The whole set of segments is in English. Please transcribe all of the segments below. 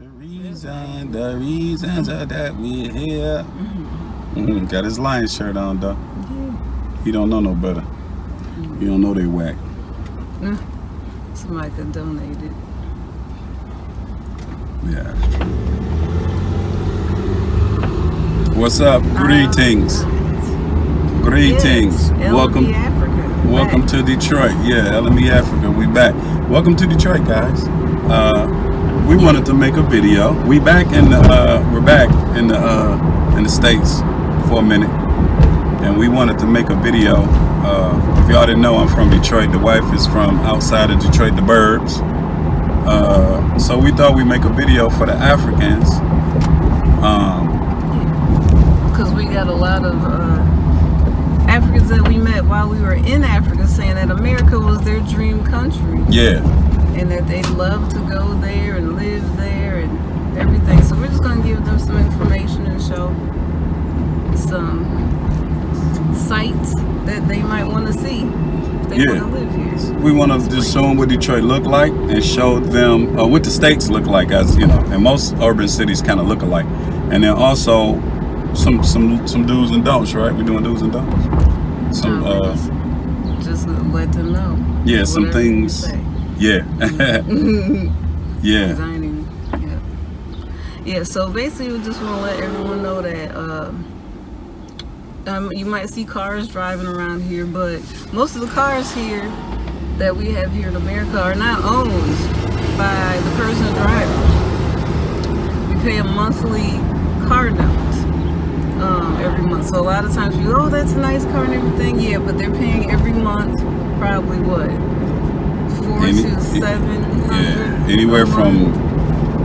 The reasons are that we're here. Got his Lion shirt on though. Yeah. He don't know no better. He don't know they whack. Somebody could donate it. Yeah. What's up? Greetings. Greetings. Yes, Welcome. LME Africa. Welcome to Detroit. Yeah, LME Africa. We back. Welcome to Detroit, guys. We wanted to make a video. We're back in the States for a minute, and we wanted to make a video. If y'all didn't know, I'm from Detroit. The wife is from outside of Detroit, the burbs. So we thought we'd make a video for the Africans. Because we got a lot of Africans that we met while we were in Africa saying that America was their dream country. Yeah. And that they'd love to go there and live there and everything. So we're just going to give them some information and show some sites that they might want to see if they want to live here. We want to just show them what Detroit look like and show them what the states look like, as you know, and most urban cities kind of look alike. And then also some do's and don'ts, right? We're doing do's and don'ts. Some just let them know. Yeah, some things. Yeah. Yeah. Yeah, so basically we just want to let everyone know that you might see cars driving around here, but most of the cars here that we have here in America are not owned by the person driving. We pay a monthly car note every month. So a lot of times you go, oh, that's a nice car and everything. Yeah, but they're paying every month probably what? $400 to $700. Yeah, anywhere from,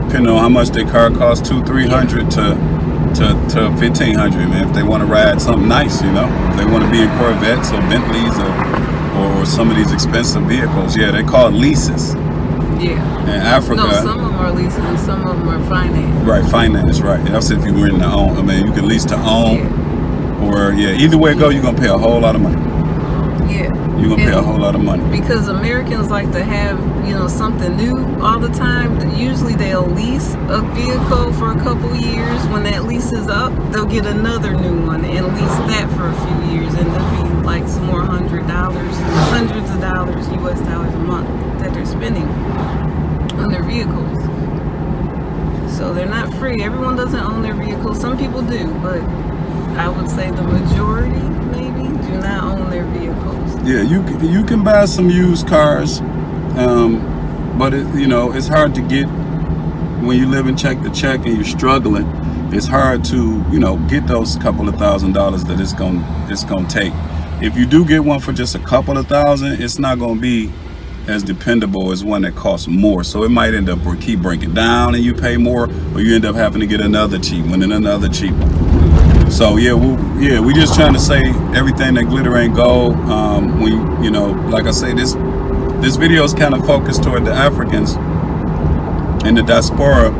depending on how much their car costs, $200-300 to $1,500. Man, if they want to ride something nice, you know, if they want to be in Corvettes or Bentleys or some of these expensive vehicles, yeah, they're called leases. Yeah. In Africa, no, some of them are leases and some of them are finance. Right, finance, right. That's if you were in the own. I mean, you can lease to own, or either way it go, you're gonna pay a whole lot of money. Yeah. You're gonna pay a whole lot of money. Because Americans like to have, something new all the time. Usually they'll lease a vehicle for a couple years. When that lease is up, they'll get another new one and lease that for a few years, and there'll be like some more hundreds of dollars, US dollars a month that they're spending on their vehicles. So they're not free. Everyone doesn't own their vehicles. Some people do, but I would say the majority maybe do not own their vehicles. Yeah, you can buy some used cars, but it's hard to get when you live in check to check and you're struggling. It's hard to get those couple of $1,000s that it's gonna take. If you do get one for just a couple of $1,000, it's not gonna be as dependable as one that costs more. So it might end up keep breaking down and you pay more, or you end up having to get another cheap one and another cheap one. So we just trying to say everything that glitter ain't gold. Like I say, this video is kind of focused toward the Africans and the diaspora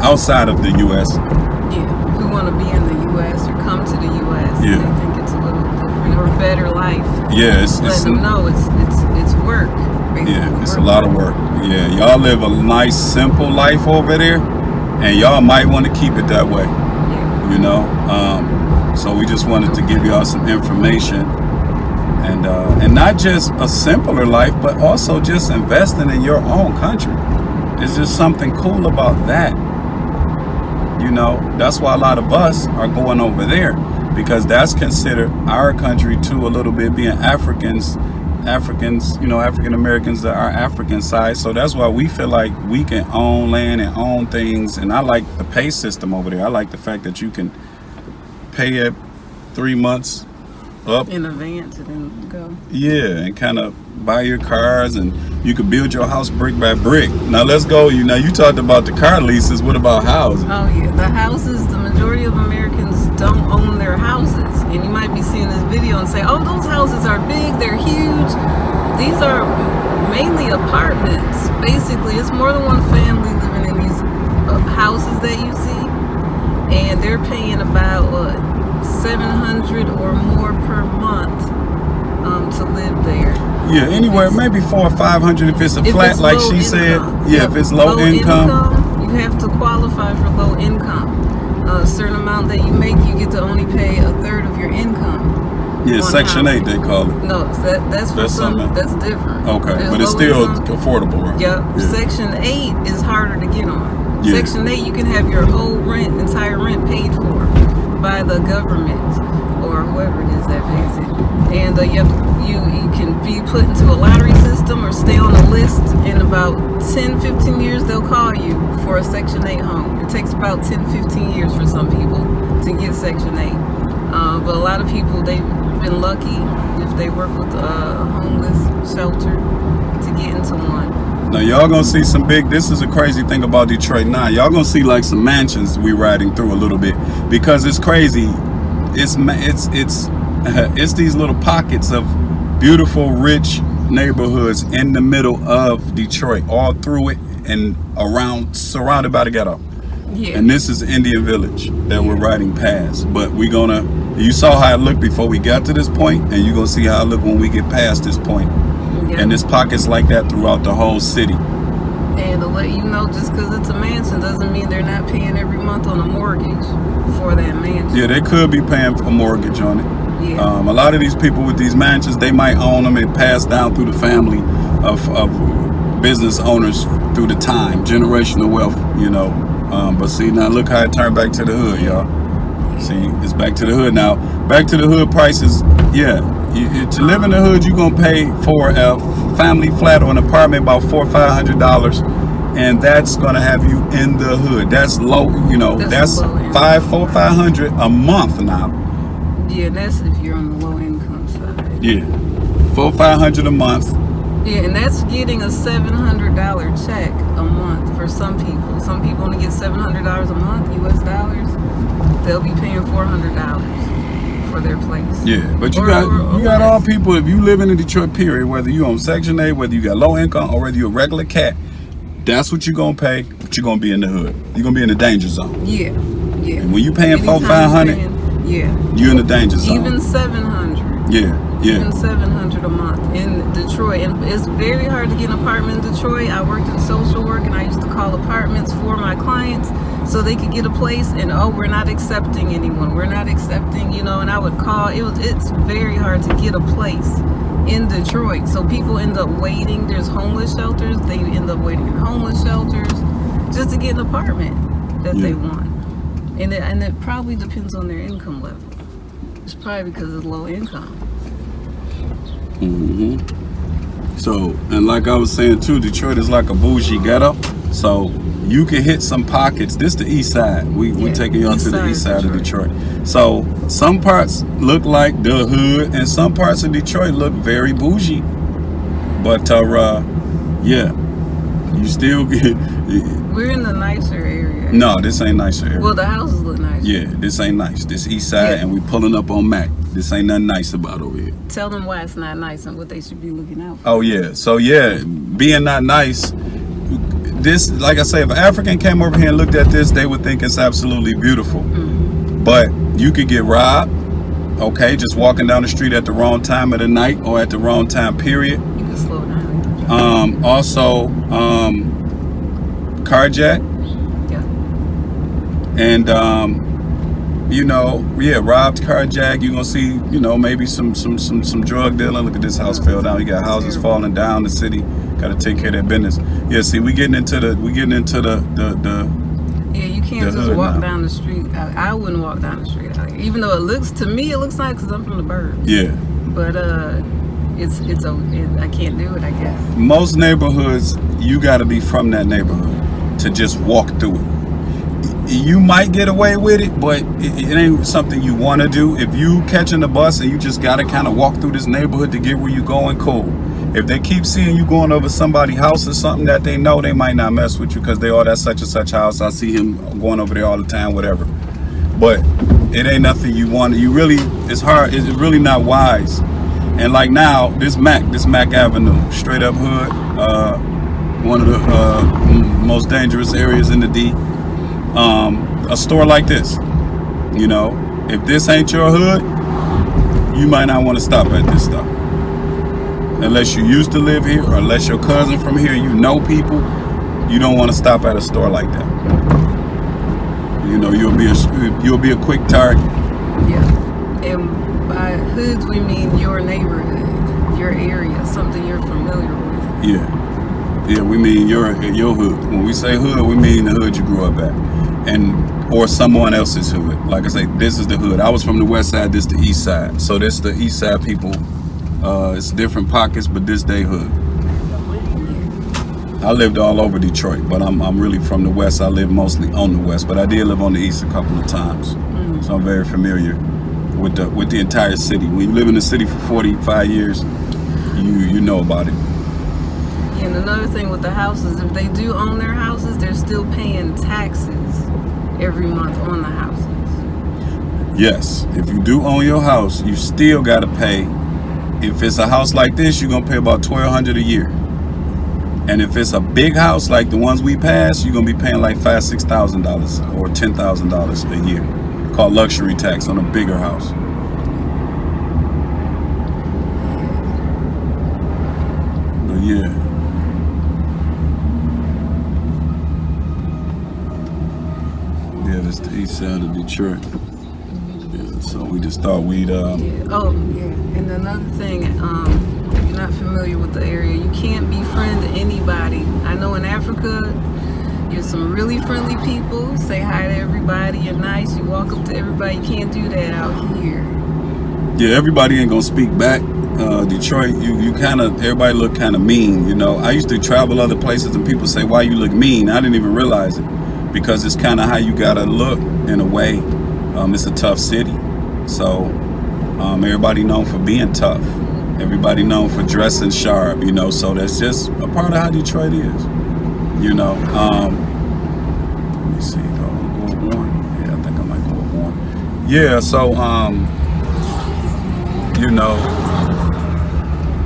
outside of the U.S. Yeah, who want to be in the U.S. or come to the U.S. Yeah. They think it's a little different or better life. Yeah, let them know it's work. Basically. Yeah, it's a lot of work. Yeah, y'all live a nice, simple life over there, and y'all might want to keep it that way. Yeah. So we just wanted to give y'all some information, and not just a simpler life, but also just investing in your own country. It's just something cool about that. That's why a lot of us are going over there, because that's considered our country too, a little bit, being African Americans, our African side. So that's why we feel like we can own land and own things. And I like the pay system over there. I like the fact that you can pay it 3 months up in advance and then go. Yeah, and kind of buy your cars, and you can build your house brick by brick. Now let's go. You talked about the car leases. What about houses? Oh yeah, the houses. The majority of Americans don't own their houses, and you might be seeing this video and say, "Oh, those houses are big. They're huge." These are mainly apartments. Basically, it's more than one family living in these houses that you see, and they're paying about $700 or more per month to live there. Yeah, anywhere, maybe 400 or 500 if it's a flat, it's like low she said. income. Yeah, if it's low income, you have to qualify for low income. A certain amount that you make, you get to only pay a third of your income. Yeah, Section 8 they call it. No, that's for something that's different. Okay, There's but it's still affordable, right? Yep. Yeah. Section 8 is harder to get on. Yeah. Section 8, you can have your whole entire rent paid for by the government or whoever it is that pays it. And you can be put into a lottery system or stay on a list. In about 10-15 years, they'll call you for a Section 8 home. It takes about 10-15 years for some people to get Section 8. But a lot of people, they've been lucky if they work with a homeless shelter to get into one. Now y'all gonna see some this is a crazy thing about Detroit now. Y'all gonna see like some mansions we riding through a little bit, because it's crazy. It's these little pockets of beautiful, rich neighborhoods in the middle of Detroit, all through it and around, surrounded by the ghetto. Yeah. And this is Indian Village that we're riding past. But you saw how it looked before we got to this point, and you're gonna see how it looked when we get past this point. Yeah. And there's pockets like that throughout the whole city. And to let you know, just because it's a mansion doesn't mean they're not paying every month on a mortgage for that mansion. Yeah, they could be paying a mortgage on it. Yeah. A lot of these people with these mansions, they might own them and pass down through the family of business owners through the time, generational wealth, But see, now look how it turned back to the hood, y'all. See, it's back to the hood now. Back to the hood prices. Yeah, to live in the hood, you're gonna pay for a family flat or an apartment about $400 or $500, and that's gonna have you in the hood. That's low, That's $400 or $500 a month now. Yeah, that's if you're on the low income side. Yeah, $400 or $500 a month. Yeah, and that's getting a $700 check a month for some people. Some people only get $700 a month, US dollars. They'll be paying $400 for their place. Yeah, but you got all people. If you live in the Detroit period, whether you on Section 8, whether you got low income, or whether you're a regular cat, that's what you're gonna pay. But you're gonna be in the hood. You're gonna be in the danger zone. Yeah, yeah. And when you paying $400, $500, yeah, you're in the danger zone. Even $700. Yeah. Even $700 a month in Detroit. And it's very hard to get an apartment in Detroit. I worked in social work, and I used to call apartments for my clients so they could get a place. And we're not accepting anyone. We're not accepting, and I would call. It's very hard to get a place in Detroit. So people end up waiting. There's homeless shelters. They end up waiting in homeless shelters just to get an apartment that they want. And it probably depends on their income level. It's probably because it's low income. So, and like I was saying too, Detroit is like a bougie ghetto. So you can hit some pockets. This the east side. We're taking y'all to the east side of Detroit. So some parts look like the hood, and some parts of Detroit look very bougie. But yeah, you still get. We're in the nicer area. No, this ain't nicer area. Well, the houses look nice. Yeah, this ain't nice. This east side, and we pulling up on Mac. This ain't nothing nice about over here. Tell them why it's not nice and what they should be looking out for. Oh yeah, so yeah, being not nice. This, like I say, if an African came over here and looked at this, they would think it's absolutely beautiful. But you could get robbed. Okay, just walking down the street at the wrong time of the night or at the wrong time period. You can slow down. Also, carjack. Yeah. And robbed, carjack. You're gonna see, maybe some drug dealing. Look at this house fell down. You got houses falling down. The city gotta take care of their business. Yeah, see, we getting into the Yeah, you can't just walk down the street. I wouldn't walk down the street out here. Even though it looks nice because I'm from the burbs. Yeah. But I can't do it, I guess. Most neighborhoods, you gotta be from that neighborhood to just walk through it. You might get away with it, but it ain't something you want to do. If you catching the bus and you just gotta kind of walk through this neighborhood to get where you going, cool. If they keep seeing you going over somebody's house or something that they know, they might not mess with you because that's such and such house. I see him going over there all the time, whatever. But it ain't nothing you want. It's hard. It's really not wise. And like now, this Mac Avenue, straight up hood, one of the most dangerous areas in the D. A store like this, if this ain't your hood, you might not want to stop at this stuff. unless you used to live here or unless your cousin from here, you know people, you don't want to stop at a store like that. You know, you'll be a quick target. Yeah. And by hoods, we mean your neighborhood, your area, something you're familiar with. Yeah, we mean your hood. When we say hood, we mean the hood you grew up at, or someone else's hood. Like I say, this is the hood. I was from the west side. This the east side. So this the east side people. It's different pockets, but this they hood. I lived all over Detroit, but I'm really from the west. I live mostly on the west, but I did live on the east a couple of times, so I'm very familiar with the entire city. When you live in the city for 45 years, you know about it. And another thing with the houses, if they do own their houses, they're still paying taxes every month on the houses. Yes, if you do own your house, you still got to pay. If it's a house like this, you're gonna pay about $1,200 a year. And if it's a big house like the ones we passed, you're gonna be paying like $5,000, $6,000 or $10,000 a year, called luxury tax on a bigger house. But yeah. Yeah, that's the east side of Detroit. Yeah, so we just thought we'd Oh yeah. And another thing, if you're not familiar with the area, you can't befriend anybody. I know in Africa, you're some really friendly people, say hi to everybody, you're nice, you walk up to everybody. You can't do that out here. Yeah, everybody ain't gonna speak back. Detroit, you kind of, everybody look kind of mean, you know. I used to travel other places and people say, why you look mean? I didn't even realize it, because it's kind of how you gotta look in a way. It's a tough city, so everybody known for being tough. Everybody known for dressing sharp, you know. So that's just a part of how Detroit is, you know. Let me see. Do I want to go up one? Yeah, I think I might go up one. Yeah. So you know,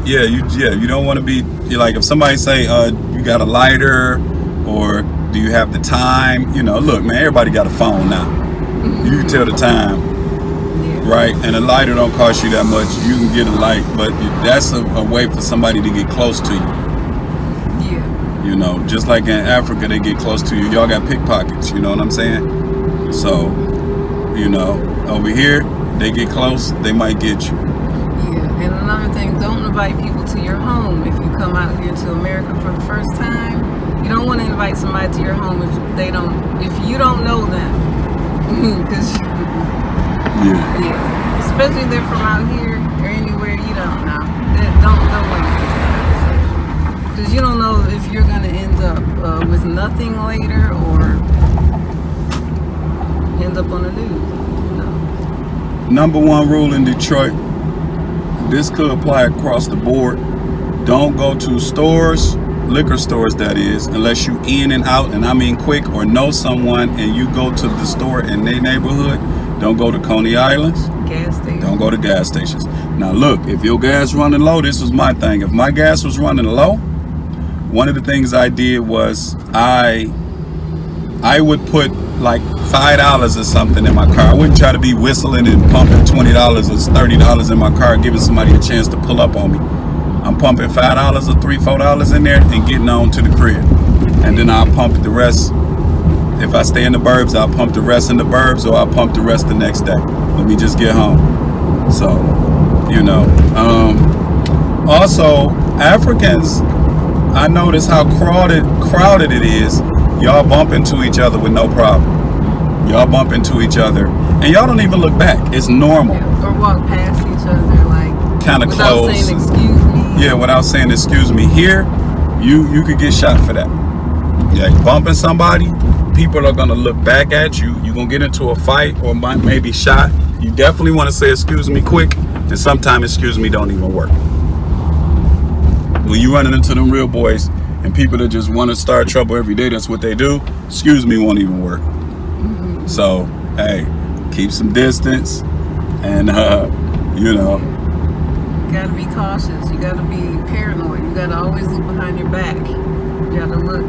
you don't want to be like, if somebody say you got a lighter or do you have the time, you know, look, man, everybody got a phone now. You can tell the time, right? And a lighter don't cost you that much. You can get a light, but that's a way for somebody to get close to you. Yeah. You know, just like in Africa, they get close to you. Y'all got pickpockets, you know what I'm saying? So, you know, over here, they get close, they might get you. Yeah, and another thing, don't invite people to your home if you come out here to America for the first time. You don't want to invite somebody to your home if you don't know them. Cause yeah, especially if they're from out here or anywhere you don't know. Don't want to, because you don't know if you're gonna end up with nothing later or end up on the news. You know? Number one rule in Detroit, this could apply across the board. Don't go to stores, liquor stores that is, unless you in and out, and I mean quick, or know someone and you go to the store in their neighborhood. Don't go to Coney Islands. Gas station. Don't go to gas stations. Now look, if your gas running low, this was my thing. If my gas was running low, one of the things I did was I would put like $5 or something in my car. I wouldn't try to be whistling and pumping $20 or $30 in my car, giving somebody a chance to pull up on me. I'm pumping $5 or $3, $4 in there and getting on to the crib. And then I'll pump the rest. If I stay in the burbs, I'll pump the rest in the burbs, or I'll pump the rest the next day. Let me just get home. So, you know. Also, Africans, I notice how crowded it is. Y'all bump into each other with no problem. Y'all bump into each other, and y'all don't even look back. It's normal. Yeah, or walk past each other like kind of close. Without saying excuse me. Yeah, without saying excuse me. Here, you could get shot for that. Yeah, you bumping somebody, people are gonna look back at you. You're gonna get into a fight or maybe shot. You definitely want to say excuse me quick, and sometimes excuse me don't even work. When you running into them real boys and people that just want to start trouble every day, that's what they do. Excuse me won't even work. So, hey, keep some distance, and you know. You gotta be cautious. You gotta be paranoid. You gotta always look behind your back. You gotta look,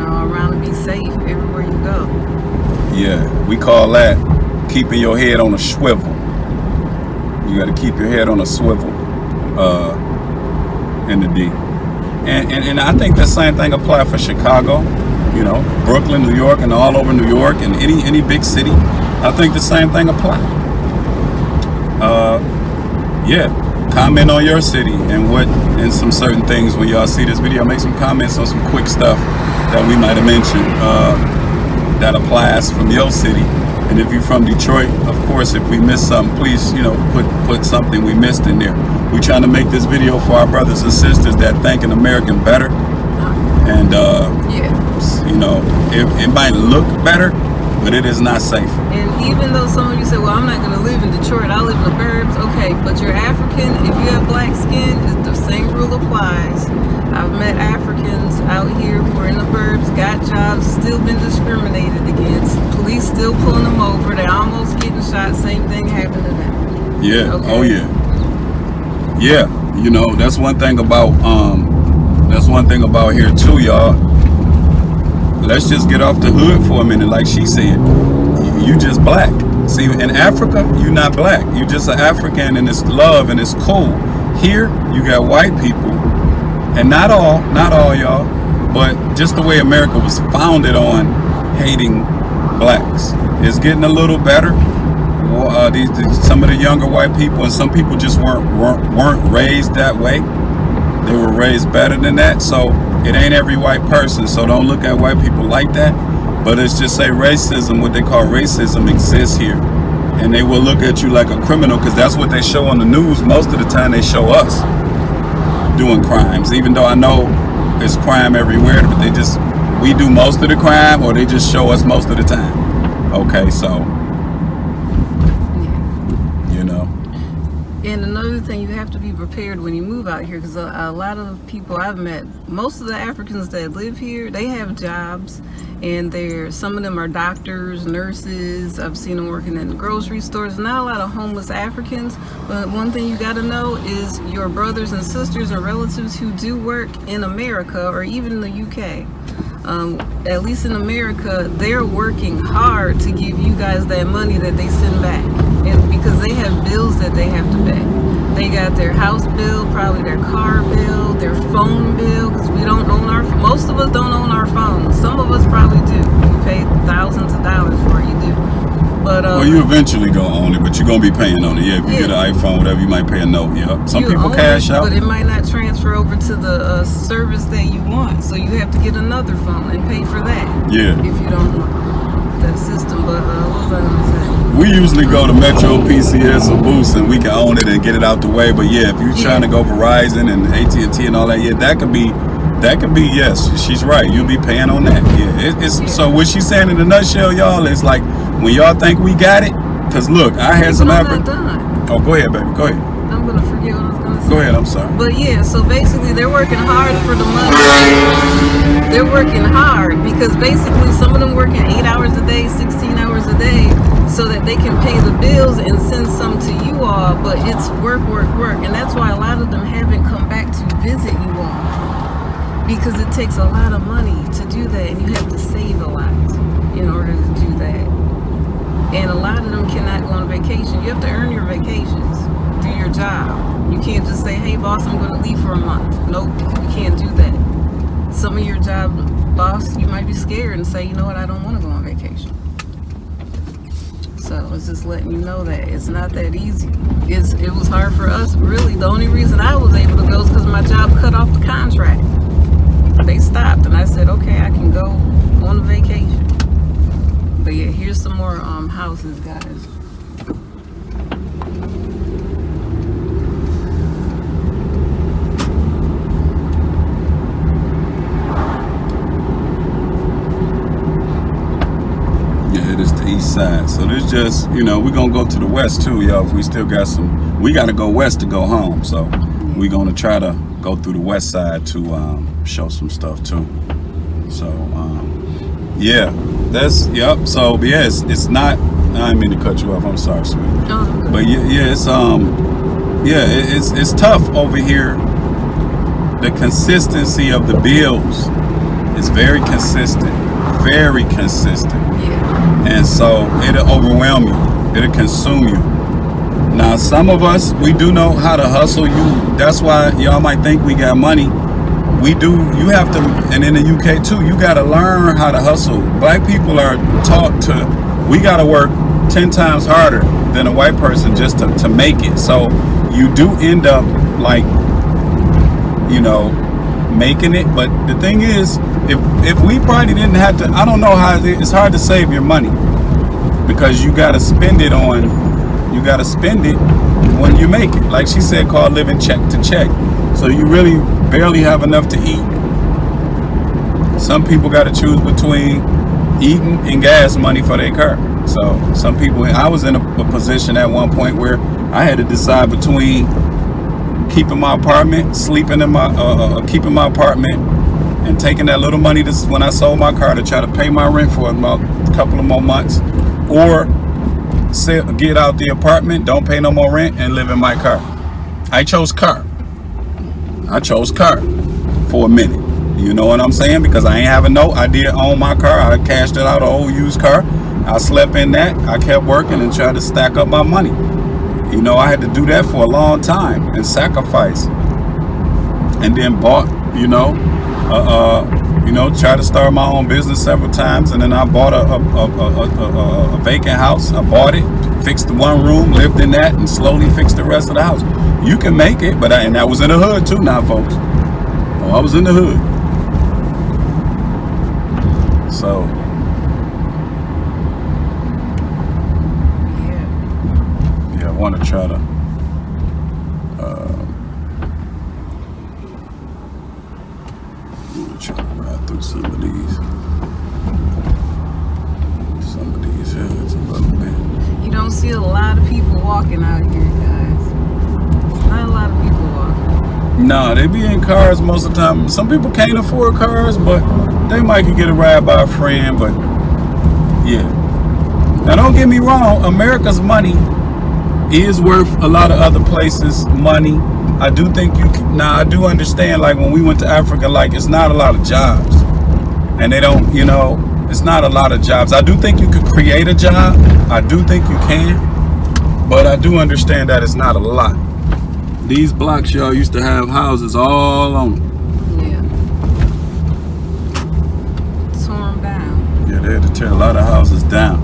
around and be safe everywhere you go. Yeah, we call that keeping your head on a swivel. You gotta keep your head on a swivel. in the D. And I think the same thing apply for Chicago, you know, Brooklyn, New York, and all over New York, and any big city. I think the same thing apply. Yeah, comment on your city and some certain things when y'all see this video. Make some comments on some quick stuff that we might have mentioned that applies from your city. And if you're from Detroit, of course, if we missed something, please, you know, put something we missed in there. We're trying to make this video for our brothers and sisters that think an American better. And, you know, it might look better, but it is not safe. And even though some of you say, well, I'm not going to live in Detroit, I live in the burbs. Okay, but you're African. If you have black skin, the same rule applies. I've met Africans out here who are in the burbs, got jobs, still been discriminated against. Police still pulling them over. They're almost getting shot. Same thing happened to them. Yeah. Okay? Oh, yeah. Yeah. You know, that's one thing about here too, y'all. Let's just get off the hood for a minute. Like she said, you just black. See, in Africa, you're not black. You just an African, and it's love and it's cool. Here, you got white people, and not all y'all, but just the way America was founded on hating blacks. It's getting a little better. Some of the younger white people, and some people just weren't raised that way. They were raised better than that. So it ain't every white person. So don't look at white people like that. But it's just say racism, what they call racism, exists here. And they will look at you like a criminal, because that's what they show on the news. Most of the time they show us doing crimes, even though I know there's crime everywhere, but we do most of the crime, or they just show us most of the time. Okay, so, you know. And another thing, you have to be prepared when you move out here, because a lot of people I've met, most of the Africans that live here, they have jobs, and some of them are doctors, nurses. I've seen them working in the grocery stores. Not a lot of homeless Africans, but one thing you got to know is your brothers and sisters or relatives who do work in America or even in the UK. At least in America, they're working hard to give you guys that money that they send back, and because they have bills that they have to pay. They got their house bill, probably their car bill, their phone bill, because most of us don't own our phones. Some of us probably do. You pay thousands of dollars for it, you do. But well, you eventually gonna own it, but you're gonna be paying on it. Yeah, if you get an iPhone, whatever, you might pay a note. Yeah, some people cash out, but it might not transfer over to the service that you want. So you have to get another phone and pay for that. Yeah, if you don't want that system. But what was I gonna say? We usually go to Metro, PCS, or Boost, and we can own it and get it out the way. But yeah, if you're trying to go Verizon and AT&T and all that, yeah, that could be. Yes, she's right. You'll be paying on that. Yeah, So what she's saying in a nutshell, y'all, is like when y'all think we got it. Cause look, I had some African. Oh, go ahead, baby. Go ahead. I'm gonna forget what I was gonna say. Go ahead. I'm sorry. But yeah, so basically they're working hard for the money. They're working hard because basically some of them working 8 hours a day, 16 hours a day, so that they can pay the bills and send some to you all. But it's work, and that's why a lot of them haven't come back to visit you all. Because it takes a lot of money to do that, and you have to save a lot in order to do that. And a lot of them cannot go on vacation. You have to earn your vacations through your job. You can't just say, hey boss, I'm going to leave for a month. Nope, you can't do that. Some of your job boss, you might be scared and say, you know what, I don't want to go on vacation. So it's just letting you know that it's not that easy. It was hard for us. Really, the only reason I was able to go is because my job cut off the contract. They stopped, and I said, okay, I can go on a vacation. But yeah, here's some more houses, guys. Yeah, it is the east side. So there's just, we're going to go to the west too, y'all. If we still got we got to go west to go home. So we're going to try to go through the west side to show some stuff too. So yeah, that's so yes, it's not, I didn't mean to cut you off, I'm sorry, sweetie. But it's tough over here. The consistency of the bills is very consistent. Yeah. And so it'll overwhelm you, it'll consume you. Now, some of us, we do know how to hustle. That's why y'all might think we got money. We do. You have to, and in the UK too, you got to learn how to hustle. Black people are taught to, we got to work 10 times harder than a white person just to make it. So you do end up like, you know, making it. But the thing is, if we probably didn't have to, I don't know how, it's hard to save your money because you got to spend it on, you got to spend it when you make it. Like she said, called living check to check. So you really barely have enough to eat. Some people got to choose between eating and gas money for their car. So some people, I was in a position at one point where I had to decide between keeping my apartment, sleeping in my, keeping my apartment, and taking that little money when I sold my car to try to pay my rent for about a couple of more months, or get out the apartment, don't pay no more rent, and live in my car. I chose car. I chose car for a minute. You know what I'm saying? Because I ain't having no idea on my car. I cashed it out, an old used car. I slept in that. I kept working and tried to stack up my money. You know, I had to do that for a long time and sacrifice. And then bought, tried to start my own business several times. And then I bought a vacant house. I bought it, fixed the one room, lived in that, and slowly fixed the rest of the house. You can make it, and I was in the hood too now, folks. Oh, I was in the hood. So yeah, I want to try to ride through some of these hoods a little bit. You don't see a lot of people walking out here, guys. Not a lot of people walking. No, they be in cars most of the time. Some people can't afford cars, but they might get a ride by a friend. But yeah, now don't get me wrong, America's money is worth a lot of other places' money. I do think I do understand, like when we went to Africa, like it's not a lot of jobs, and they don't, it's not a lot of jobs. I do think you could create a job. I do think you can, but I do understand that it's not a lot. These blocks, y'all, used to have houses all on them. Yeah. Torn down. Yeah, they had to tear a lot of houses down.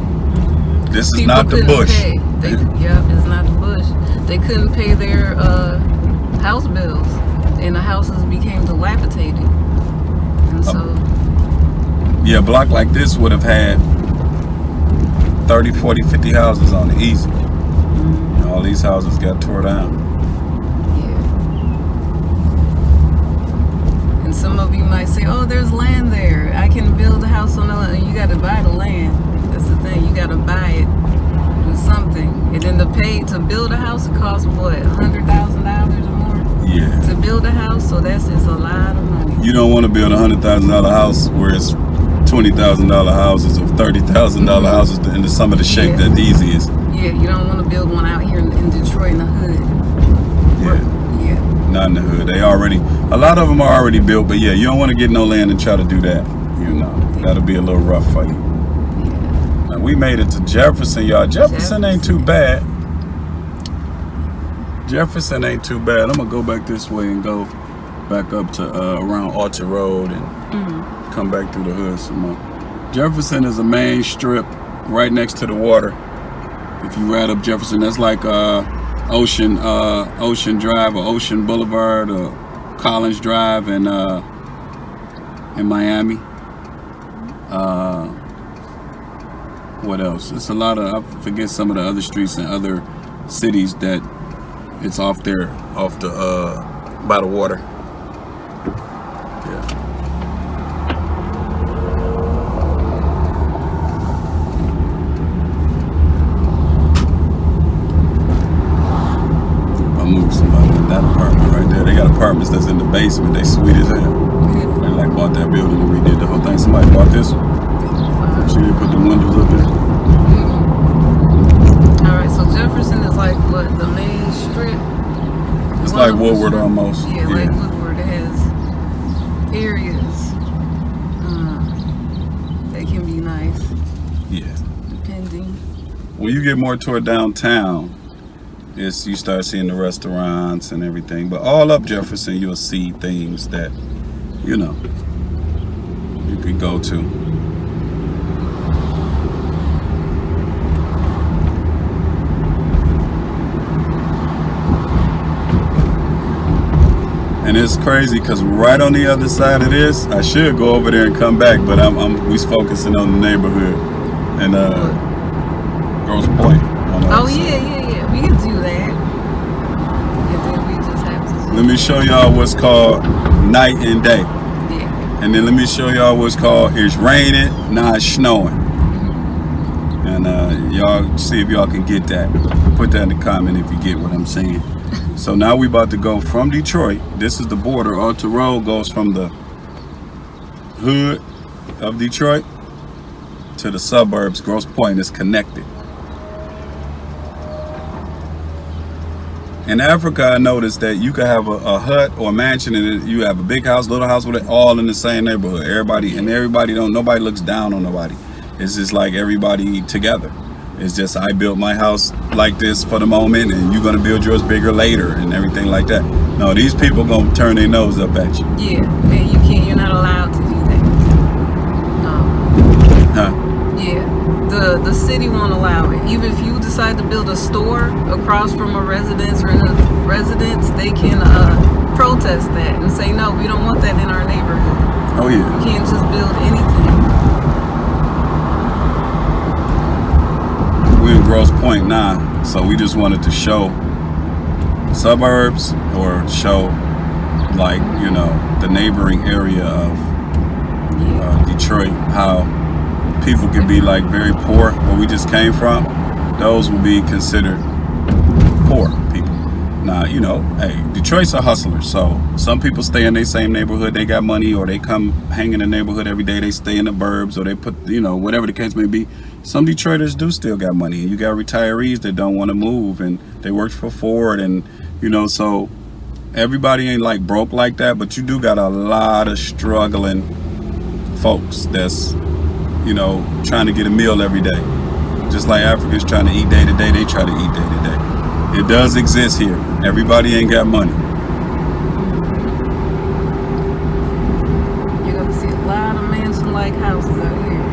This is People not the couldn't bush. pay. It's not the bush. They couldn't pay their house bills, and the houses became dilapidated. And so yeah, a block like this would have had 30, 40, 50 houses on it, easy. And all these houses got tore down. Yeah. And some of you might say, oh, there's land there. I can build a house on the land. You got to buy the land. That's the thing. You got to buy it with something. And then to build a house, it costs what, $100,000 or more? Yeah. To build a house, so that's just a lot of money. You don't want to build a $100,000 house where it's $20,000 houses or $30,000 houses into some of the shape that these is. Yeah, you don't want to build one out here in Detroit in the hood. Yeah. Not in the hood. They already, a lot of them are already built, but yeah, you don't want to get no land and try to do that. That'll be a little rough for you. Yeah. Now, we made it to Jefferson, y'all. Jefferson ain't too bad. Jefferson ain't too bad. I'm gonna go back this way and go back up to around Orchard Road and come back through the hood some more. Jefferson is a main strip right next to the water. If you ride up Jefferson, that's like Ocean Drive or Ocean Boulevard or Collins Drive in Miami. What else? It's a lot of, I forget some of the other streets in other cities that it's off there, by the water. Yeah. Move somebody in that apartment right there. They got apartments that's in the basement. They sweet as hell. They like bought that building and redid the whole thing. Somebody bought this one. She didn't put the windows up there. Alright, so Jefferson is like what, the main strip? It's like Woodward almost. Yeah, like Woodward. It has areas that can be nice. Yeah. Depending. When you get more toward downtown, you start seeing the restaurants and everything. But all up Jefferson, you'll see things that, you know, you can go to. And it's crazy because right on the other side of this, I should go over there and come back, but we focusing on the neighborhood and Grosse Pointe. Oh yeah. We can do that. And then we just have to. Let me show y'all what's called night and day. Yeah. And then let me show y'all what's called it's raining, now it's snowing. And y'all see if y'all can get that. Put that in the comment if you get what I'm saying. So now we about to go from Detroit. This is the border. Alta Road goes from the hood of Detroit to the suburbs. Grosse Pointe is connected. In Africa, I noticed that you can have a hut or a mansion, and you have a big house, little house, with it all in the same neighborhood. Nobody looks down on nobody. It's just like everybody together. It's just I built my house like this for the moment, and you're gonna build yours bigger later, and everything like that. No, these people gonna turn their nose up at you. Yeah, and you're not allowed to do that. Huh? Yeah, the city won't allow it. Even if you decide to build a store across from a residence or in a residence, they can protest that and say, no, we don't want that in our neighborhood. Oh yeah. You can't just build anything. We're in Grosse Pointe now, so we just wanted to show suburbs or show, like, you know, the neighboring area of Detroit, how people can be like very poor. Where we just came from, those will be considered poor people. Now, you know, hey, Detroit's a hustler, so some people stay in their same neighborhood, they got money, or they come hang in the neighborhood every day, they stay in the burbs, or they put, you know, whatever the case may be. Some Detroiters do still got money, and you got retirees that don't want to move, and they worked for Ford, and, you know, so everybody ain't like broke like that, but you do got a lot of struggling folks that's, you know, trying to get a meal every day. Just like Africans trying to eat day to day, they try to eat day to day. It does exist here. Everybody ain't got money. You're gonna see a lot of mansion-like houses out here.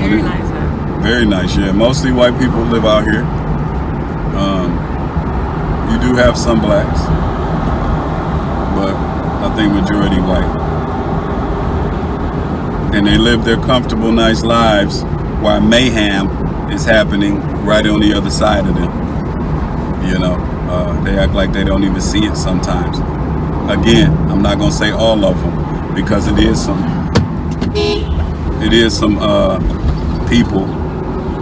Very nice house. Very nice, yeah. Mostly white people live out here. You do have some blacks, but I think majority white. And they live their comfortable, nice lives while mayhem is happening right on the other side of them. You know, they act like they don't even see it sometimes. Again, I'm not gonna say all of them, because it is some people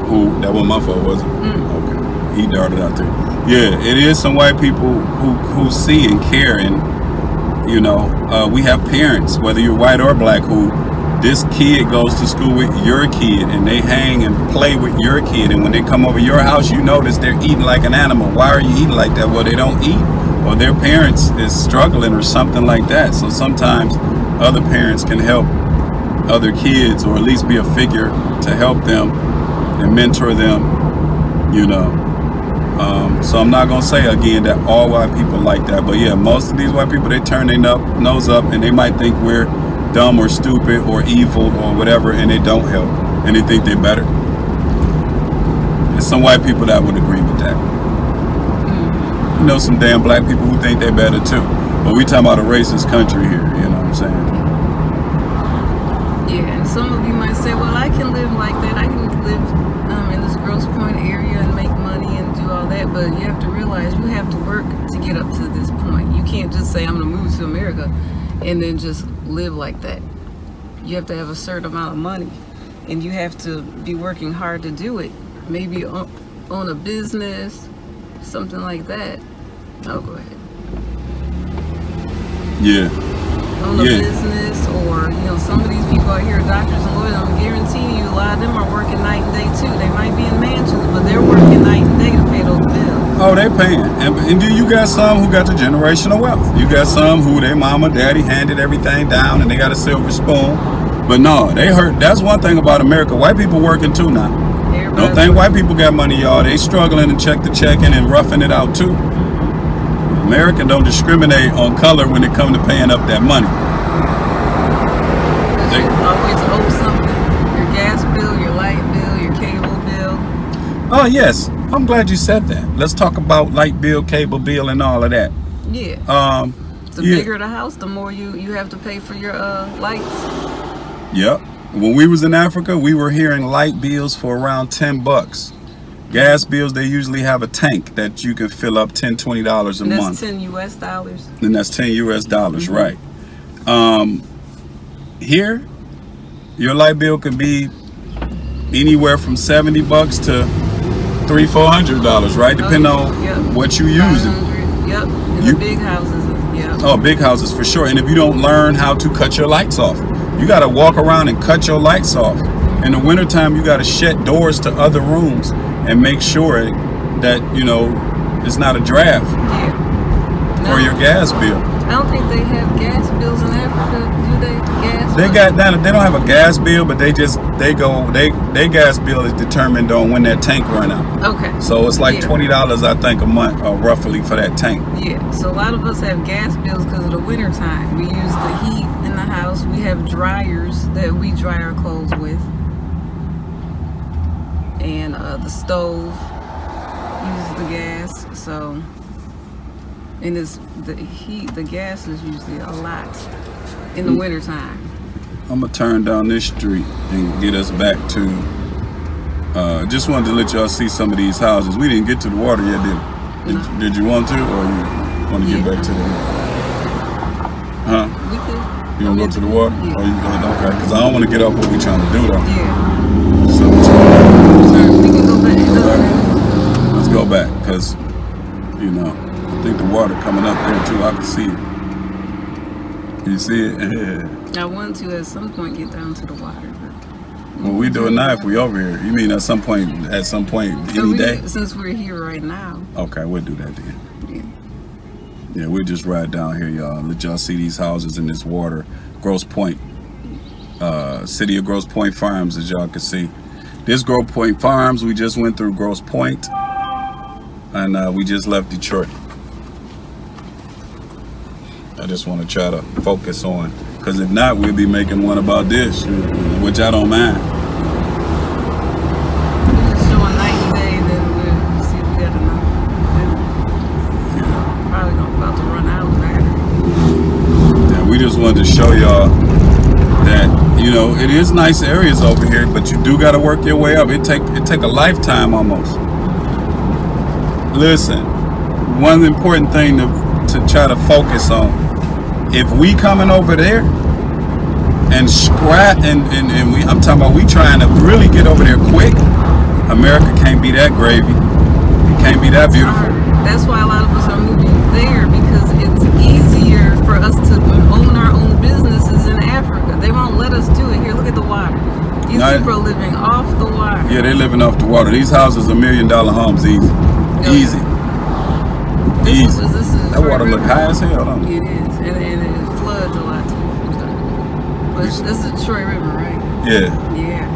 who, that wasn't my fault, was it? Okay, he darted out there. Yeah, it is some white people who see and care, and you know, we have parents, whether you're white or black, who this kid goes to school with your kid, and they hang and play with your kid, and when they come over your house, you notice they're eating like an animal. Why are you eating like that? Well, they don't eat, or their parents is struggling or something like that. So sometimes other parents can help other kids, or at least be a figure to help them and mentor them, you know. So I'm not gonna say again that all white people like that, but yeah, most of these white people, they turn their nose up, and they might think we're dumb or stupid or evil or whatever, and they don't help, and they think they're better. There's some white people that would agree with that. You know, some damn black people who think they're better too. But we talking about a racist country here, you know what I'm saying? Yeah, and some of you might say, well, I can live like that. I can live in this Grosse Pointe area and make money and do all that, but you have to realize you have to work to get up to this point. You can't just say, I'm gonna move to America and then just live like that. You have to have a certain amount of money, and you have to be working hard to do it. Maybe own a business, something like that. Oh, go ahead. Yeah. Own a business, or, you know, some of these people out here, doctors and lawyers, I'm guaranteeing you a lot of them are working night and day too. They might be in mansions, but they're working night and day to pay those bills. Oh, they paying. And then you got some who got the generational wealth. You got some who their mama, daddy handed everything down, and they got a silver spoon. But no, they hurt. That's one thing about America. White people working too now. Don't think white people got money, y'all. They struggling and check the checking and roughing it out too. American don't discriminate on color when it come to paying up that money. You always owe something. Your gas bill, your light bill, your cable bill. Oh yes, I'm glad you said that. Let's talk about light bill, cable bill, and all of that. Yeah. The bigger the house, the more you have to pay for your lights. Yep. When we was in Africa, we were hearing light bills for around $10. Gas bills, they usually have a tank that you can fill up $10, $20 a And month. that's $10 US. And that's $10 US, right? Here, your light bill can be anywhere from $70 to $300-$400, right? Depending on what you using. Yep. In the big houses. Yep. Oh, big houses for sure. And if you don't learn how to cut your lights off, you got to walk around and cut your lights off. In the wintertime, you got to shut doors to other rooms and make sure that, it's not a draft for your gas bill. I don't think they have gas bills in Africa, do they? They don't have a gas bill, but their gas bill is determined on when that tank run out. Okay. So it's like $20, I think, a month, roughly, for that tank. Yeah. So a lot of us have gas bills because of the winter time. We use the heat in the house. We have dryers that we dry our clothes with, and the stove uses the gas. So, and it's the gas is usually a lot in the winter time. I'm gonna turn down this street and get us back to. Just wanted to let y'all see some of these houses. We didn't get to the water yet, did you want to, or you want to get back to the? Huh? We could. You gonna go to the water? Yeah. Or you gonna okay? Because I don't want to get off what we trying to do though. Yeah. So We can go back. let's go back because I think the water coming up there too. I can see it. You see it? I want to at some point get down to the water, but Well, we doing now if we over here. You mean at some point any day? Since we're here right now. Okay, we'll do that then. Yeah. Yeah, we'll just ride down here, y'all. Let y'all see these houses in this water. Grosse Pointe. City of Grosse Pointe Farms, as y'all can see. This Grosse Pointe Farms, we just went through Grosse Pointe. And we just left Detroit. I just want to try to focus on, because if not, we'll be making one about this, which I don't mind. We'll just show a 90 day, then we'll see if we got enough. Yeah. Probably about to run out of battery. Yeah, we just wanted to show y'all that, it is nice areas over here, but you do got to work your way up. It take a lifetime almost. Listen, one important thing to try to focus on, if we coming over there and scrap and I'm talking about we trying to really get over there quick, America can't be that gravy. It can't be that beautiful. That's why a lot of us are moving there, because it's easier for us to own our own businesses in Africa. They won't let us do it here. Look at the water. These people are living off the water. Yeah, they're living off the water. These houses are $1 million homes easy. Easy. Easy. That water look high as hell, don't it? It is, and it floods a lot too. But this is the Detroit River, right? Yeah. Yeah.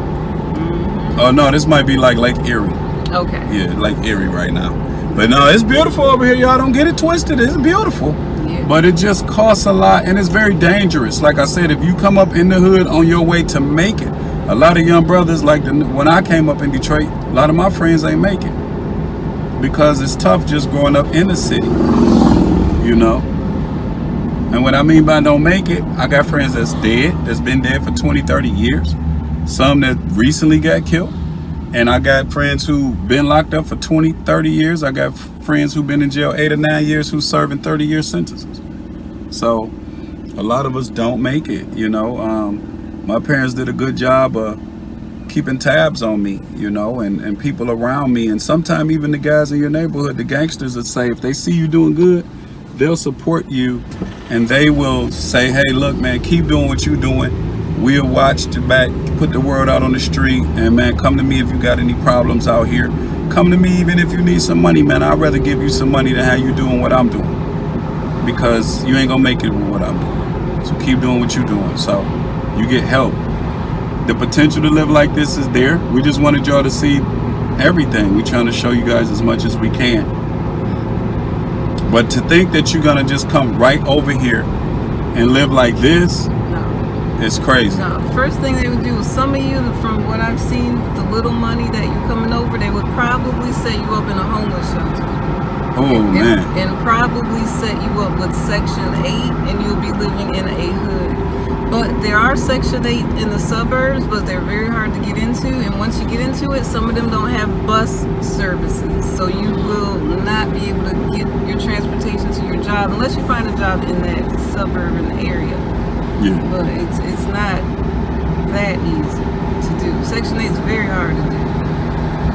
Mm-hmm. Oh no, this might be like Lake Erie. Okay. Yeah, Lake Erie right now. But no, it's beautiful over here, y'all. Don't get it twisted. It's beautiful. Yeah. But it just costs a lot, and it's very dangerous. Like I said, if you come up in the hood on your way to make it, a lot of young brothers, like when I came up in Detroit, a lot of my friends ain't make it. Because it's tough just growing up in the city, And what I mean by don't make it, I got friends that's been dead for 20, 30 years. Some that recently got killed. And I got friends who been locked up for 20, 30 years. I got friends who've been in jail 8 or 9 years who's serving 30-year sentences. So a lot of us don't make it, My parents did a good job of keeping tabs on me, and people around me, and sometimes even the guys in your neighborhood, the gangsters that say if they see you doing good, they'll support you, and they will say, hey, look, man, keep doing what you're doing. We'll watch the back, put the word out on the street, and man, come to me if you got any problems out here. Come to me even if you need some money, man. I'd rather give you some money than how you doing what I'm doing, because you ain't gonna make it with what I'm doing. So keep doing what you're doing, so you get help. The potential to live like this is there. We just wanted y'all to see everything. We're trying to show you guys as much as we can. But to think that you're gonna just come right over here and live like this, No. it's crazy. No. The first thing they would do is, some of you, from what I've seen, the little money that you're coming over, they would probably set you up in a homeless shelter. Oh man. And probably set you up with Section 8, and you'll be living in a hood. But there are Section 8 in the suburbs, but they're very hard to get into. And once you get into it, some of them don't have bus services. So you will not be able to get your transportation to your job unless you find a job in that suburban area. Yeah. But it's not that easy to do. Section 8 is very hard to do.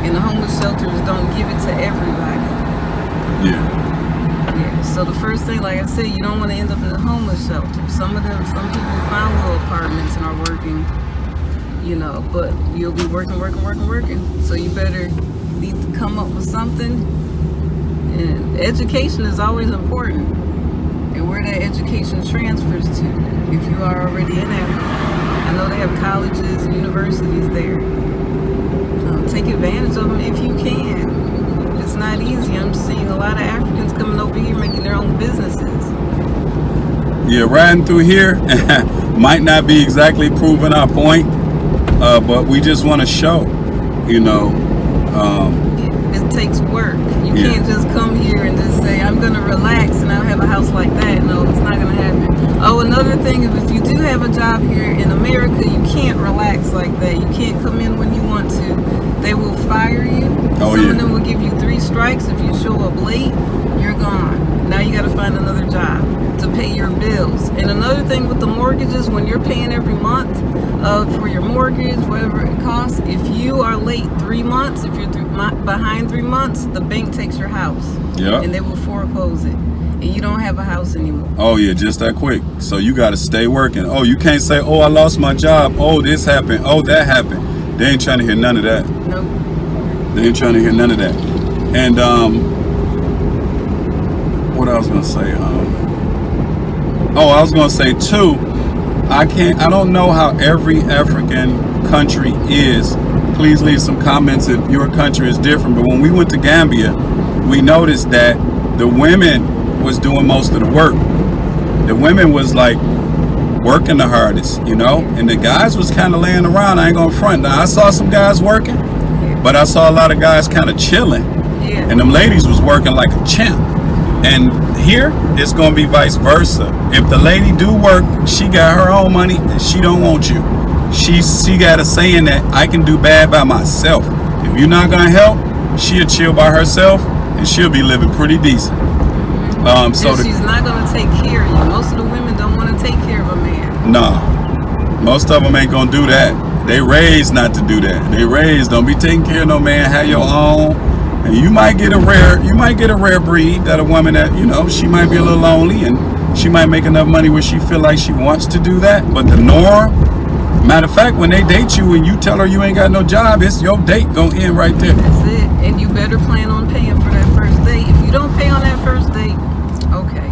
And the homeless shelters don't give it to everybody. Yeah. Yeah, so the first thing, like I said, you don't want to end up in a homeless shelter. Some people found little apartments and are working, but you'll be working. So you better need to come up with something. And education is always important. And where that education transfers to, if you are already in Africa. I know they have colleges and universities there. Take advantage of them if you can. It's not easy. I'm seeing a lot of Africans coming over here making their own businesses. Yeah, riding through here might not be exactly proving our point, but we just want to show, It takes work. You can't just come here and just say, I'm going to relax and I'll have a house like that. No, it's not going to happen. Oh, another thing is, if you do have a job here in America, you can't relax like that. You can't come in when you want to. They will fire you. Some of them will give you 3 strikes. If you show up late, you're gone. Now you got to find another job to pay your bills. And another thing with the mortgages, when you're paying every month for your mortgage, whatever it costs, if you are late 3 months, if you're behind 3 months, the bank takes your house. Yeah. And they will foreclose it. And you don't have a house anymore. Oh yeah, just that quick. So you got to stay working. Oh, you can't say, oh, I lost my job. Oh, this happened. Oh, that happened. They ain't trying to hear none of that. Nope. They ain't trying to hear none of that. And what I was gonna say? I was gonna say too. I don't know how every African country is. Please leave some comments if your country is different. But when we went to Gambia, we noticed that the women was doing most of the work. The women was like working the hardest, and the guys was kind of laying around. I ain't gonna front. Now I saw some guys working, but I saw a lot of guys kind of chilling, and them ladies was working like a champ. And here it's gonna be vice versa. If the lady do work, she got her own money and she don't want you. She got a saying that I can do bad by myself. If you're not gonna help, she'll chill by herself and she'll be living pretty decent. So she's not gonna take care of you. Most of the women don't want to take care of a man. Nah, most of them ain't gonna do that. They raised not to do that. They raised, don't be taking care of no man. Have your own. And you might get a rare breed, that a woman that she might be a little lonely and she might make enough money where she feel like she wants to do that. But the norm, matter of fact, when they date you and you tell her you ain't got no job, it's your date gonna end right there. That's it. And you better plan on paying for that first date. If you don't pay on that first date, okay,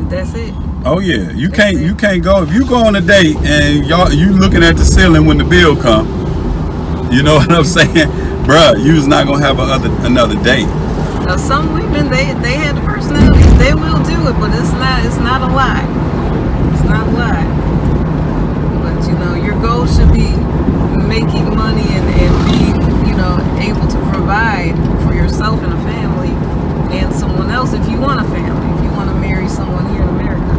that's it. Oh yeah, you can't go if you go on a date and you looking at the ceiling when the bill come. You know what I'm saying, bruh? You's not gonna have another date. Now some women they have the personalities, they will do it, but it's not a lie. It's not a lie. But your goal should be making money and being able to provide for yourself and a family and someone else if you want a family, if you want to marry someone here in America.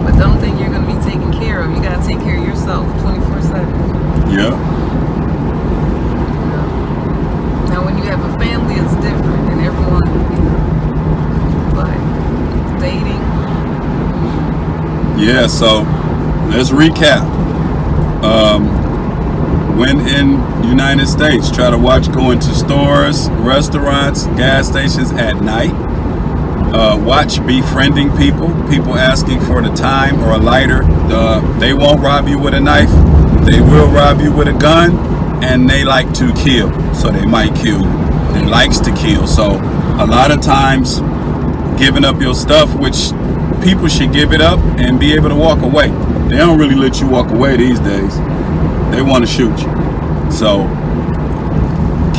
But don't think you're going to be taken care of. You got to take care of yourself 24/7. Yeah. Now when you have a family, it's different, and everyone, but dating. Yeah, so let's recap. When in United States, try to watch going to stores, restaurants, gas stations at night. Watch befriending people asking for the time or a lighter. They won't rob you with a knife. They will rob you with a gun, and they like to kill, so they might kill you. They likes to kill, so a lot of times giving up your stuff, which people should give it up and be able to walk away. They don't really let you walk away these days. They want to shoot you. So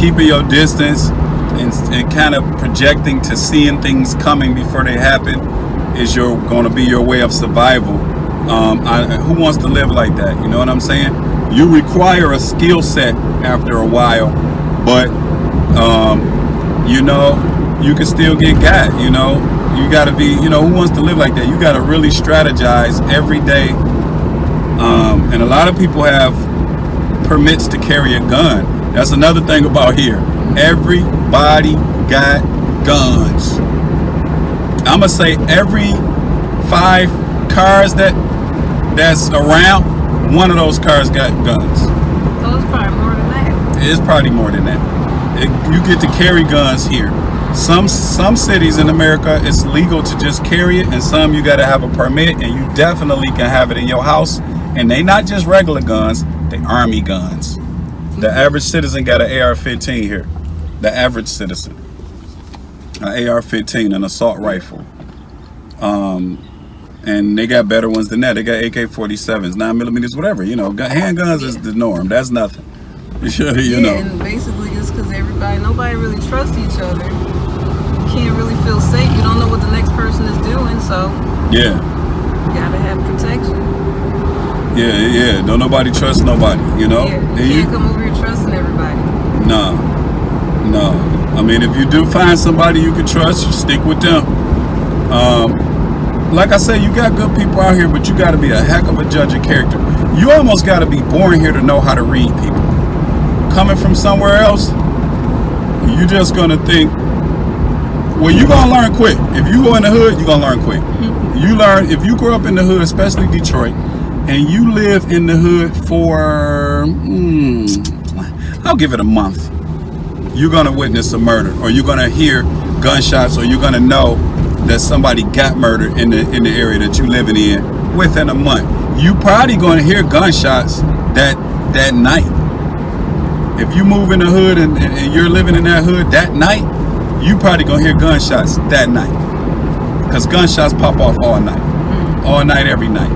keeping your distance and kind of projecting to seeing things coming before they happen is going to be your way of survival. Who wants to live like that? You know what I'm saying? You require a skill set after a while, but you know, you can still get got. You know, you got to be, you know, who wants to live like that? You got to really strategize every day. And a lot of people have permits to carry a gun. That's another thing about here. Everybody got guns. I'm gonna say every 5 cars that's around, one of those cars got guns. So it's probably more than that. It's probably more than that. You get to carry guns here. Some cities in America, it's legal to just carry it, and some you got to have a permit, and you definitely can have it in your house. And they not just regular guns, they army guns. The average citizen got an AR-15 here. The average citizen. An AR-15, an assault rifle. And they got better ones than that. They got AK-47s, 9mm, whatever. You know, handguns is the norm. That's nothing. You know. And basically it's because nobody really trusts each other. You can't really feel safe. You don't know what the next person is doing, so yeah, you gotta have protection. Yeah. Don't nobody trust nobody, you know? Yeah, you can't come over here trusting everybody. No. I mean, if you do find somebody you can trust, you stick with them. Like I said, you got good people out here, but you got to be a heck of a judge of character. You almost got to be born here to know how to read people. Coming from somewhere else, you just going to think, well, you're going to learn quick. If you go in the hood, you're going to learn quick. You learn, if you grow up in the hood, especially Detroit, and you live in the hood for, I'll give it a month, you're going to witness a murder, or you're going to hear gunshots, or you're going to know that somebody got murdered in the area that you're living in within a month. You probably going to hear gunshots that night. If you move in the hood and you're living in that hood that night, you probably going to hear gunshots that night. Because gunshots pop off all night. All night, every night.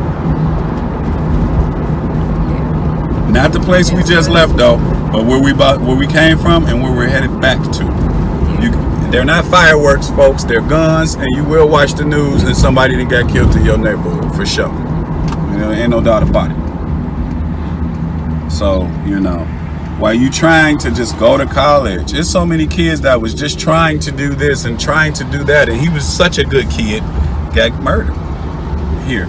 Not the place we just left though, but where we came from and where we're headed back to. They're not fireworks, folks. They're guns, and you will watch the news and somebody that got killed in your neighborhood for sure. You know, ain't no doubt about it. So, you know, while you trying to just go to college, there's so many kids that was just trying to do this and trying to do that, and he was such a good kid, got murdered here.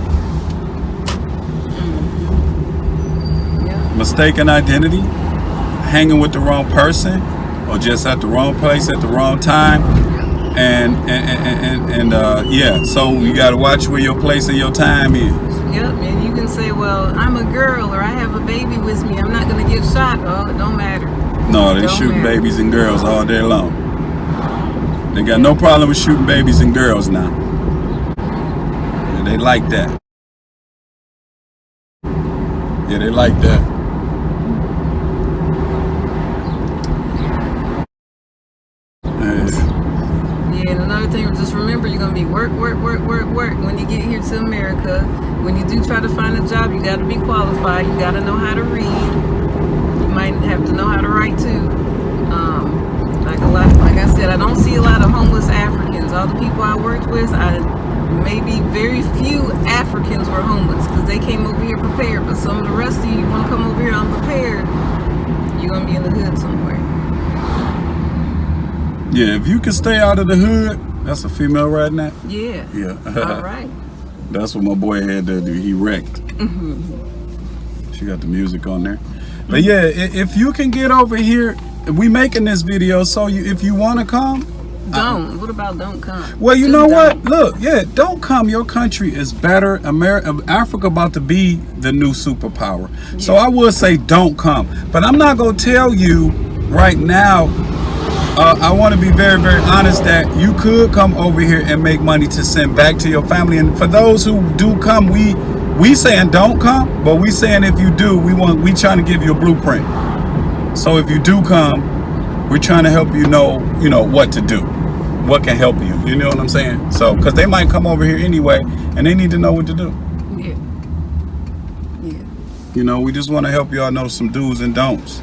Mistaken identity, hanging with the wrong person, or just at the wrong place at the wrong time, and yeah. So you got to watch where your place and your time is. Yep, and you can say, well, I'm a girl, or I have a baby with me, I'm not gonna get shot. Oh, it don't matter. No, they shooting babies and girls all day long. They got no problem with shooting babies and girls now. Yeah, they like that. Yeah, they like that. Yeah, and another thing, just remember, you're going to be work when you get here to America. When you do try to find a job, you got to be qualified. You got to know how to read. You might have to know how to write too. Like I said, I don't see a lot of homeless Africans. All the people I worked with, maybe very few Africans were homeless because they came over here prepared. But some of the rest of you want to come over here unprepared, you're going to be in the hood somewhere. Yeah, if you can stay out of the hood, that's a female riding that? Yeah. All right. That's what my boy had to do. He wrecked. She got the music on there. But yeah, if you can get over here, we making this video, so if you want to come. Don't. What about don't come? Well, you know what? Look, yeah, don't come. Your country is better. Africa about to be the new superpower. Yeah. So I would say don't come. But I'm not going to tell you right now. I want to be very, very honest that you could come over here and make money to send back to your family. And for those who do come, we saying don't come, but we saying if you do, we trying to give you a blueprint. So if you do come, we're trying to help you know what to do, what can help you. You know what I'm saying? So because they might come over here anyway, and they need to know what to do. Yeah. You know, we just want to help y'all know some do's and don'ts.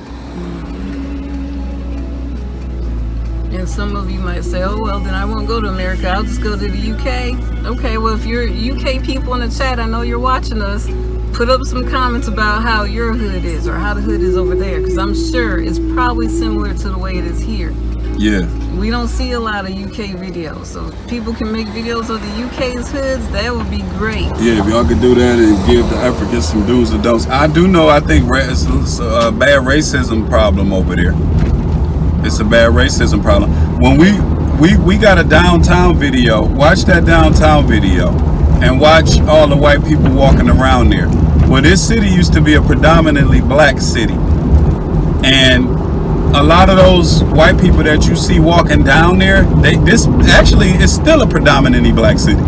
And some of you might say, oh, well, then I won't go to America. I'll just go to the UK. Okay, well, if you're UK people in the chat, I know you're watching us. Put up some comments about how your hood is or how the hood is over there, because I'm sure it's probably similar to the way it is here. Yeah. We don't see a lot of UK videos, so if people can make videos of the UK's hoods, that would be great. Yeah, if y'all could do that and give the Africans some do's and don'ts. I do know, I think it's a bad racism problem over there. It's a bad racism problem. When we got a downtown video, watch that downtown video and watch all the white people walking around there. Well, this city used to be a predominantly black city. And a lot of those white people that you see walking down there, this actually is still a predominantly black city.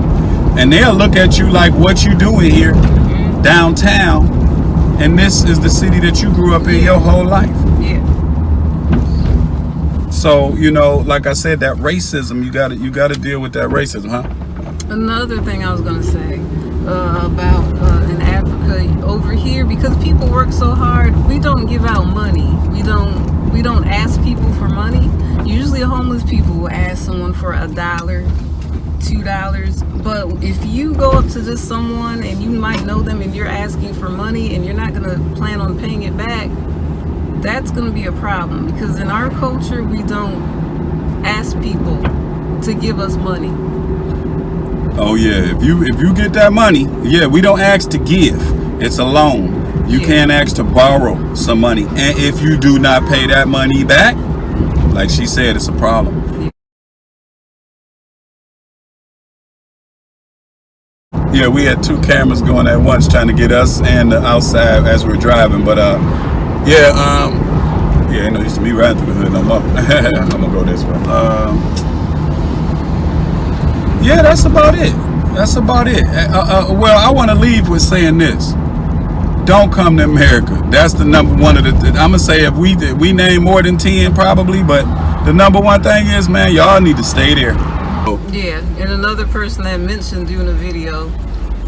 And they'll look at you like, what you doing here downtown? And this is the city that you grew up in your whole life. Yeah. So, you know, like I said, that racism, you gotta deal with that racism, huh? Another thing I was gonna say about in Africa over here, because people work so hard, we don't give out money. We don't ask people for money. Usually homeless people will ask someone for $1, $2. But if you go up to just someone and you might know them and you're asking for money and you're not gonna plan on paying it back, that's gonna be a problem, because in our culture we don't ask people to give us money. Oh yeah, if you get that money, yeah, we don't ask to give. It's a loan. You can't ask to borrow some money. And if you do not pay that money back, like she said, it's a problem. Yeah, we had 2 cameras going at once trying to get us and the outside as we're driving. But yeah, ain't no use to me riding through the hood no more. I'm gonna go this way. Yeah, that's about it. That's about it. Well, I want to leave with saying this. Don't come to America. That's the number one of the, I'm going to say if we name more than 10 probably, but the number one thing is, man, y'all need to stay there. Yeah, and another person that mentioned doing a video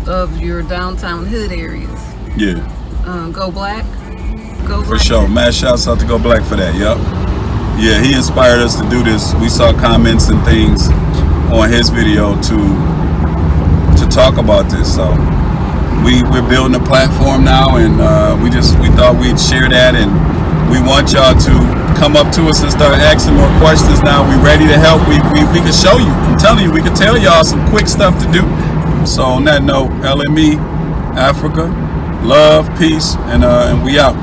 of your downtown hood areas. Yeah. Go Black. Go Black. For sure. Mad shouts out to Go Black for that. Yup. Yeah, he inspired us to do this. We saw comments and things on his video to talk about this. So we're building a platform now, and we thought we'd share that, and we want y'all to come up to us and start asking more questions now. We ready to help. We can show you. I'm telling you, we can tell y'all some quick stuff to do. So on that note, LME, Africa, love, peace, and we out.